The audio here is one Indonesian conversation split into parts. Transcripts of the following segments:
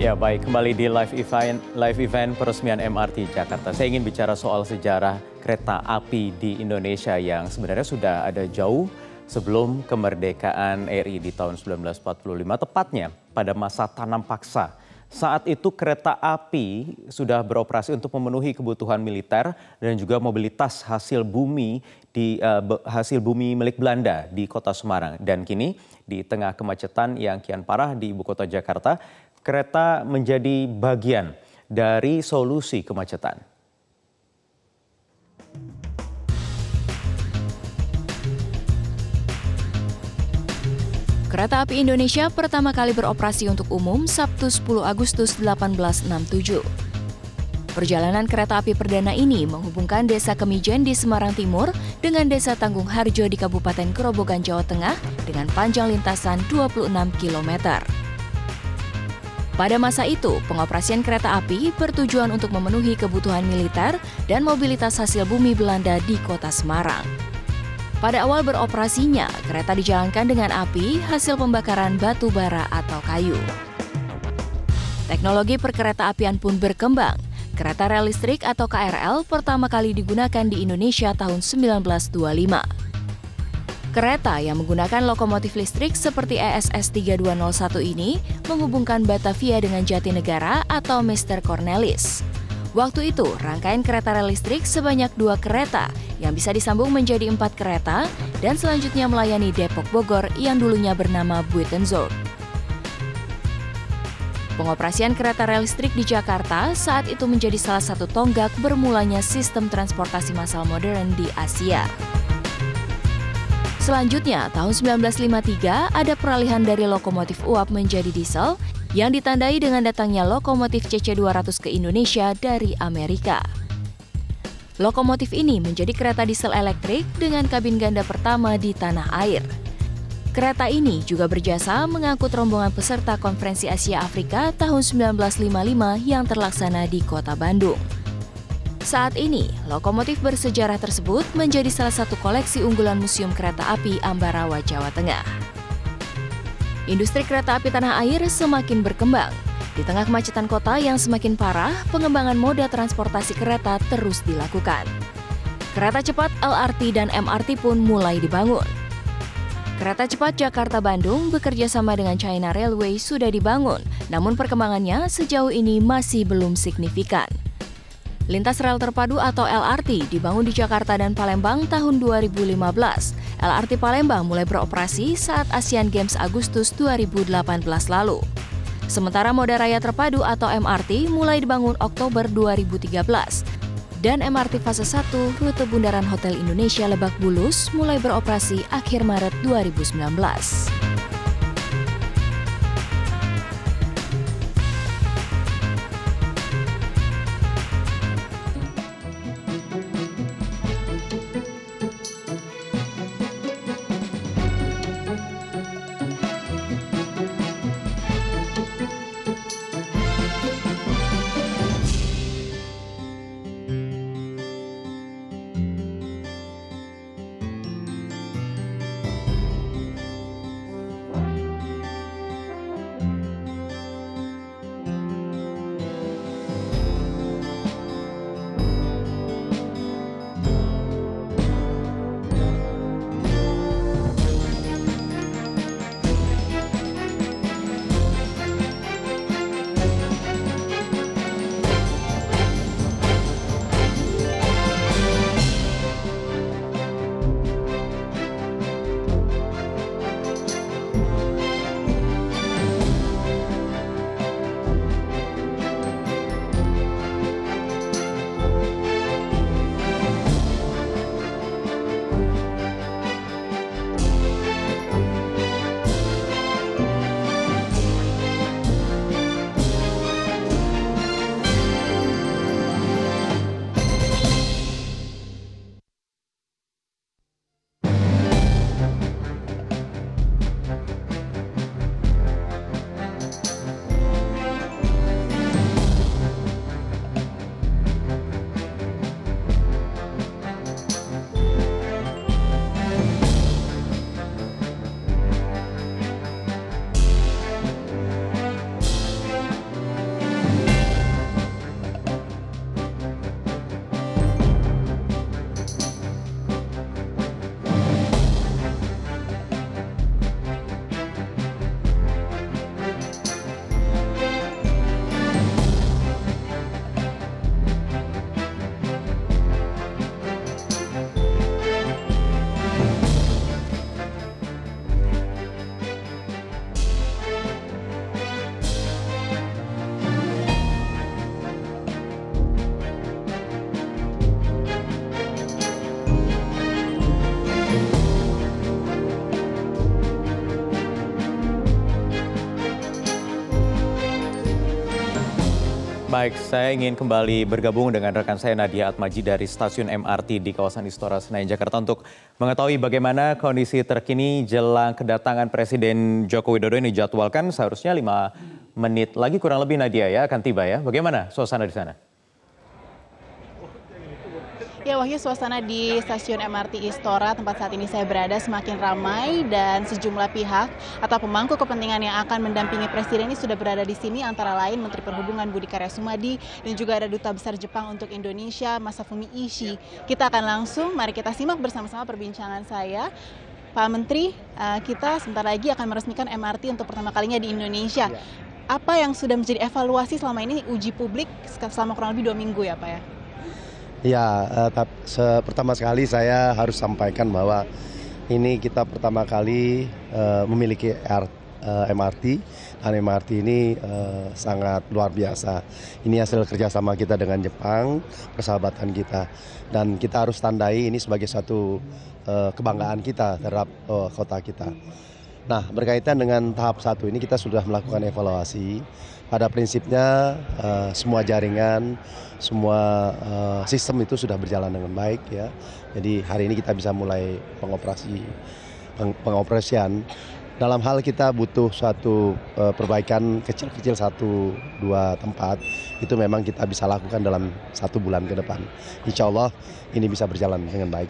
Ya baik, kembali di live event peresmian MRT Jakarta. Saya ingin bicara soal sejarah kereta api di Indonesia yang sebenarnya sudah ada jauh sebelum kemerdekaan RI di tahun 1945, tepatnya pada masa tanam paksa. Saat itu kereta api sudah beroperasi untuk memenuhi kebutuhan militer dan juga mobilitas hasil bumi milik Belanda di Kota Semarang. Dan kini di tengah kemacetan yang kian parah di ibu kota Jakarta, kereta menjadi bagian dari solusi kemacetan. Kereta api Indonesia pertama kali beroperasi untuk umum Sabtu 10 Agustus 1867. Perjalanan kereta api perdana ini menghubungkan Desa Kemijen di Semarang Timur dengan Desa Tanggung Harjo di Kabupaten Grobogan, Jawa Tengah dengan panjang lintasan 26 km. Pada masa itu, pengoperasian kereta api bertujuan untuk memenuhi kebutuhan militer dan mobilitas hasil bumi Belanda di Kota Semarang. Pada awal beroperasinya, kereta dijalankan dengan api hasil pembakaran batu bara atau kayu. Teknologi perkereta-apian pun berkembang. Kereta rel listrik atau KRL pertama kali digunakan di Indonesia tahun 1925. Kereta yang menggunakan lokomotif listrik seperti ESS 3201 ini menghubungkan Batavia dengan Jatinegara atau Mr. Cornelis. Waktu itu, rangkaian kereta rel listrik sebanyak 2 kereta yang bisa disambung menjadi 4 kereta dan selanjutnya melayani Depok Bogor yang dulunya bernama Buitenzorg. Pengoperasian kereta rel listrik di Jakarta saat itu menjadi salah satu tonggak bermulanya sistem transportasi massal modern di Asia. Selanjutnya, tahun 1953 ada peralihan dari lokomotif uap menjadi diesel yang ditandai dengan datangnya lokomotif CC200 ke Indonesia dari Amerika. Lokomotif ini menjadi kereta diesel elektrik dengan kabin ganda pertama di tanah air. Kereta ini juga berjasa mengangkut rombongan peserta Konferensi Asia Afrika tahun 1955 yang terlaksana di Kota Bandung. Saat ini, lokomotif bersejarah tersebut menjadi salah satu koleksi unggulan Museum Kereta Api Ambarawa, Jawa Tengah. Industri kereta api tanah air semakin berkembang. Di tengah kemacetan kota yang semakin parah, pengembangan moda transportasi kereta terus dilakukan. Kereta cepat LRT dan MRT pun mulai dibangun. Kereta cepat Jakarta-Bandung bekerja sama dengan China Railway sudah dibangun, namun perkembangannya sejauh ini masih belum signifikan. Lintas rel terpadu atau LRT dibangun di Jakarta dan Palembang tahun 2015. LRT Palembang mulai beroperasi saat Asian Games Agustus 2018 lalu. Sementara moda raya terpadu atau MRT mulai dibangun Oktober 2013. Dan MRT fase 1 rute Bundaran Hotel Indonesia Lebak Bulus mulai beroperasi akhir Maret 2019. Baik, saya ingin kembali bergabung dengan rekan saya Nadia Atmaji dari stasiun MRT di kawasan Istora Senayan, Jakarta untuk mengetahui bagaimana kondisi terkini jelang kedatangan Presiden Joko Widodo ini dijadwalkan seharusnya 5 menit lagi kurang lebih Nadia ya akan tiba ya. Bagaimana suasana di sana? Ya Wahyu, suasana di stasiun MRT Istora tempat saat ini saya berada semakin ramai dan sejumlah pihak atau pemangku kepentingan yang akan mendampingi Presiden ini sudah berada di sini, antara lain Menteri Perhubungan Budi Karya Sumadi dan juga ada Duta Besar Jepang untuk Indonesia Masafumi Ishii. Kita akan langsung, mari kita simak bersama-sama perbincangan saya. Pak Menteri, kita sebentar lagi akan meresmikan MRT untuk pertama kalinya di Indonesia. Apa yang sudah menjadi evaluasi selama ini uji publik selama kurang lebih 2 minggu ya Pak ya? Ya, pertama sekali saya harus sampaikan bahwa ini kita pertama kali memiliki MRT, dan MRT ini sangat luar biasa. Ini hasil kerjasama kita dengan Jepang, persahabatan kita, dan kita harus tandai ini sebagai suatu kebanggaan kita terhadap kota kita. Nah, berkaitan dengan tahap 1 ini kita sudah melakukan evaluasi. Pada prinsipnya semua jaringan, semua sistem itu sudah berjalan dengan baik ya. Jadi hari ini kita bisa mulai pengoperasian. Dalam hal kita butuh suatu perbaikan kecil-kecil 1-2 tempat, itu memang kita bisa lakukan dalam 1 bulan ke depan. Insya Allah ini bisa berjalan dengan baik.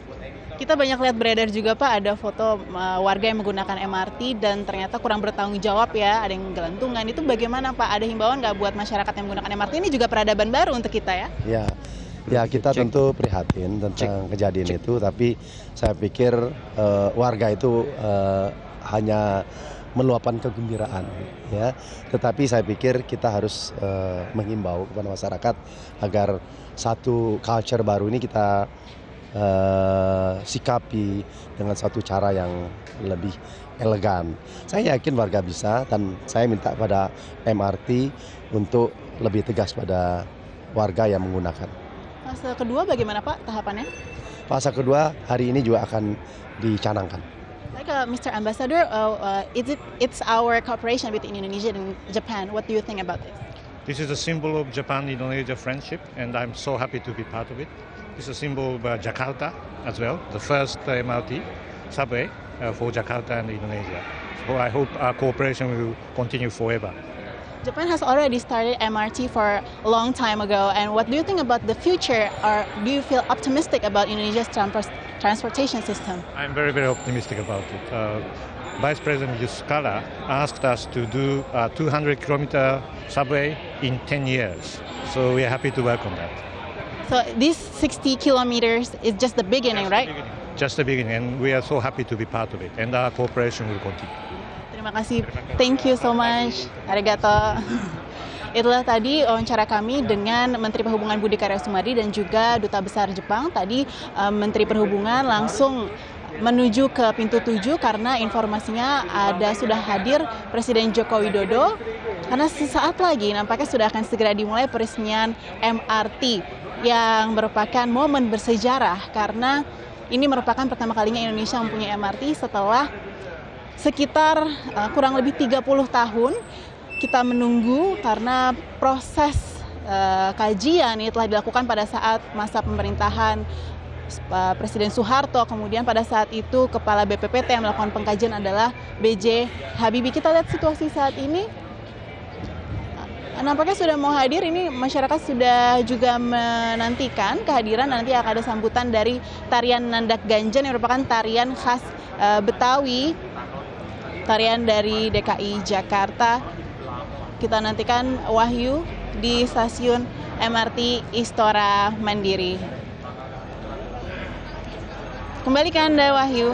Kita banyak lihat beredar juga Pak, ada foto warga yang menggunakan MRT dan ternyata kurang bertanggung jawab ya, ada yang gelantungan. Itu bagaimana Pak? Ada himbauan nggak buat masyarakat yang menggunakan MRT? Ini juga peradaban baru untuk kita ya? Ya kita tentu prihatin tentang kejadian itu, tapi saya pikir warga itu hanya meluapkan kegembiraan ya. Tetapi saya pikir kita harus menghimbau kepada masyarakat agar satu culture baru ini kita sikapi dengan satu cara yang lebih elegan. Saya yakin warga bisa, dan saya minta pada MRT untuk lebih tegas pada warga yang menggunakan. Fase kedua bagaimana Pak tahapannya? Fase kedua hari ini juga akan dicanangkan. Like Mr. Ambassador, it's our cooperation between Indonesia and Japan. What do you think about this? This is a symbol of Japan-Indonesia friendship, and I'm so happy to be part of it. It's a symbol of Jakarta as well, the first MRT subway for Jakarta and Indonesia. So I hope our cooperation will continue forever. Japan has already started MRT for a long time ago, and what do you think about the future, or do you feel optimistic about Indonesia's transportation system? I'm very, very optimistic about it. Vice President Yusuf Kala asked us to do a 200-kilometer subway in 10 years, so we are happy to work on that. So this 60 kilometers is just the beginning, right? Just the beginning, and we are so happy to be part of it, and our cooperation will continue. Terima kasih, thank you so much, arigato. Itulah tadi wawancara kami dengan Menteri Perhubungan Budi Karya Sumadi dan juga Duta Besar Jepang. Tadi Menteri Perhubungan langsung menuju ke pintu 7 karena informasinya sudah hadir Presiden Joko Widodo. Karena sesaat lagi nampaknya sudah akan segera dimulai peresmian MRT yang merupakan momen bersejarah karena ini merupakan pertama kalinya Indonesia mempunyai MRT setelah sekitar kurang lebih 30 tahun kita menunggu karena proses kajian ini telah dilakukan pada saat masa pemerintahan Presiden Soeharto, kemudian pada saat itu Kepala BPPT yang melakukan pengkajian adalah B.J. Habibie. Kita lihat situasi saat ini. Nampaknya sudah mau hadir, ini masyarakat sudah juga menantikan kehadiran, nanti akan ada sambutan dari tarian Nandak Ganjen yang merupakan tarian khas Betawi, tarian dari DKI Jakarta. Kita nantikan Wahyu di stasiun MRT Istora Mandiri. Kembali ke Anda Wahyu.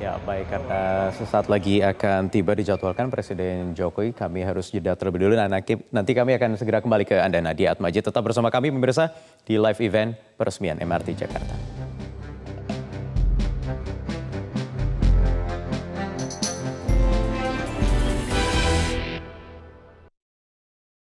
Ya baik, karena sesaat lagi akan tiba dijadwalkan Presiden Jokowi, kami harus jeda terlebih dulu. Nah, nanti kami akan segera kembali ke Anda Nadia Atmaji. Tetap bersama kami pemirsa di live event peresmian MRT Jakarta.